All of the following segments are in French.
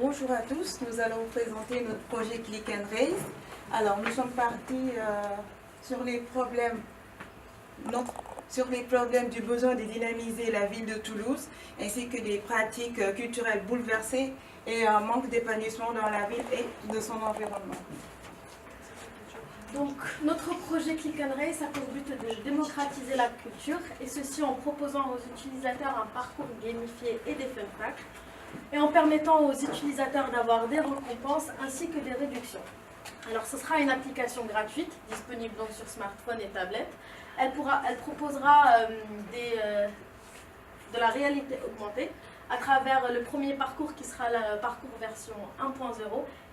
bonjour à tous, nous allons vous présenter notre projet Click and Raise. Alors nous sommes partis sur les problèmes du besoin de dynamiser la ville de Toulouse, ainsi que des pratiques culturelles bouleversées et un manque d'épanouissement dans la ville et de son environnement. Donc, notre projet Click and Raise a pour but de démocratiser la culture, et ceci en proposant aux utilisateurs un parcours gamifié et des fun facts, et en permettant aux utilisateurs d'avoir des récompenses ainsi que des réductions. Alors, ce sera une application gratuite, disponible donc sur smartphone et tablette. Elle proposera de la réalité augmentée à travers le premier parcours qui sera le parcours version 1.0,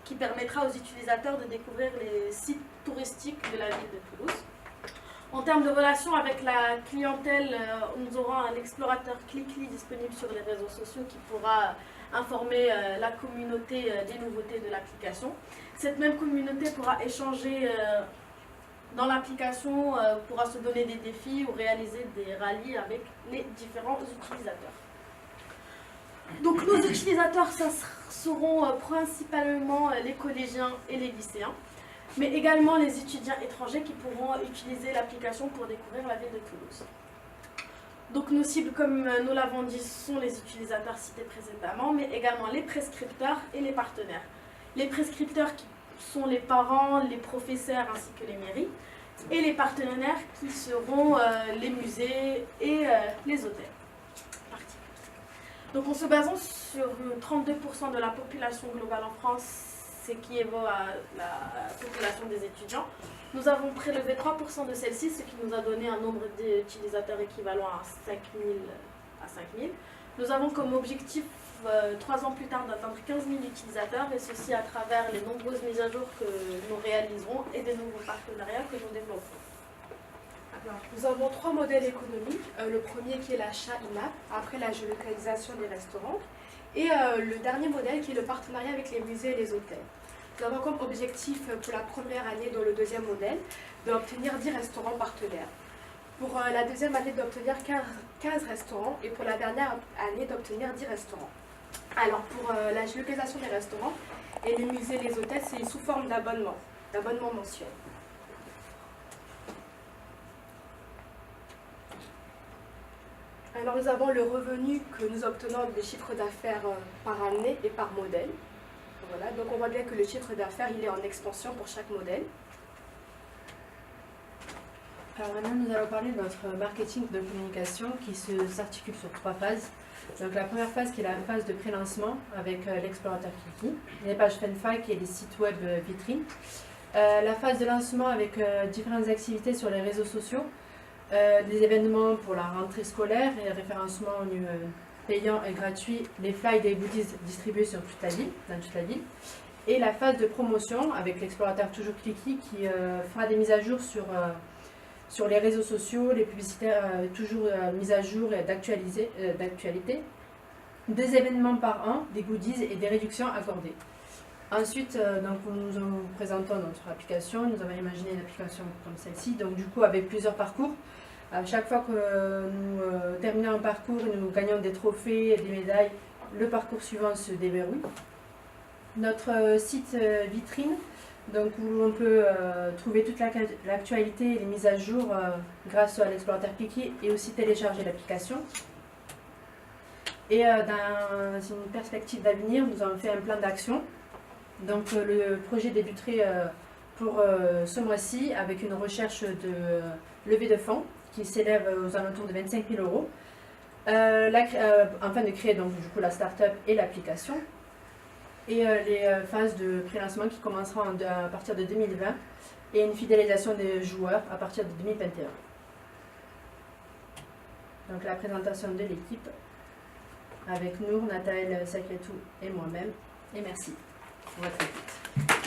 qui permettra aux utilisateurs de découvrir les sites touristiques de la ville de Toulouse. En termes de relations avec la clientèle, nous aurons un explorateur Clickly disponible sur les réseaux sociaux qui pourra informer la communauté des nouveautés de l'application. Cette même communauté pourra échanger dans l'application, pourra se donner des défis ou réaliser des rallyes avec les différents utilisateurs. Donc nos utilisateurs, ça seront principalement les collégiens et les lycéens, mais également les étudiants étrangers qui pourront utiliser l'application pour découvrir la ville de Toulouse. Donc nos cibles, comme nous l'avons dit, sont les utilisateurs cités précédemment, mais également les prescripteurs et les partenaires. Les prescripteurs qui sont les parents, les professeurs ainsi que les mairies, et les partenaires qui seront les musées et les hôtels. Donc en se basant sur 32% de la population globale en France, ce qui évaut à la population des étudiants, nous avons prélevé 3% de celle-ci, ce qui nous a donné un nombre d'utilisateurs équivalent à 5000. Nous avons comme objectif, 3 ans plus tard, d'atteindre 15 000 utilisateurs, et ceci à travers les nombreuses mises à jour que nous réaliserons et des nouveaux partenariats que nous développerons. Alors, nous avons 3 modèles économiques. Le premier qui est l'achat in-app, après la géolocalisation des restaurants, et le dernier modèle qui est le partenariat avec les musées et les hôtels. Nous avons comme objectif pour la première année dans le deuxième modèle d'obtenir 10 restaurants partenaires. Pour la deuxième année d'obtenir 15 restaurants, et pour la dernière année d'obtenir 10 restaurants. Alors pour la géolocalisation des restaurants et les musées et les hôtels, c'est sous forme d'abonnement mensuel. Alors nous avons le revenu que nous obtenons des chiffres d'affaires par année et par modèle. Voilà, donc on voit bien que le chiffre d'affaires il est en expansion pour chaque modèle. Alors maintenant nous allons parler de notre marketing de communication qui s'articule sur 3 phases. Donc la première phase qui est la phase de pré-lancement avec l'explorateur Clickly, les pages FunFact et les sites web vitrines. La phase de lancement avec différentes activités sur les réseaux sociaux. Des événements pour la rentrée scolaire et référencement payant et gratuit, les flyers et goodies distribués sur toute la ville, et la phase de promotion avec l'explorateur toujours Clickly qui fera des mises à jour sur les réseaux sociaux, les publicitaires toujours mises à jour et d'actualité, 2 événements par an, des goodies et des réductions accordées. Ensuite, donc, nous vous présentons notre application. Nous avons imaginé une application comme celle-ci, donc du coup avec plusieurs parcours. À chaque fois que nous terminons un parcours et nous gagnons des trophées et des médailles, le parcours suivant se déverrouille. Notre site vitrine, donc, où on peut trouver toute l'actualité et les mises à jour grâce à l'explorateur Clickly, et aussi télécharger l'application. Et dans une perspective d'avenir, nous avons fait un plan d'action. Donc le projet débuterait pour ce mois-ci avec une recherche de levée de fonds qui s'élève aux alentours de 25 000 €, afin de créer donc du coup la start-up et l'application, et les phases de pré-lancement qui commenceront à partir de 2020 et une fidélisation des joueurs à partir de 2021. Donc la présentation de l'équipe avec Nour, Nathaël Sakretou et moi-même, et merci pour votre écoute.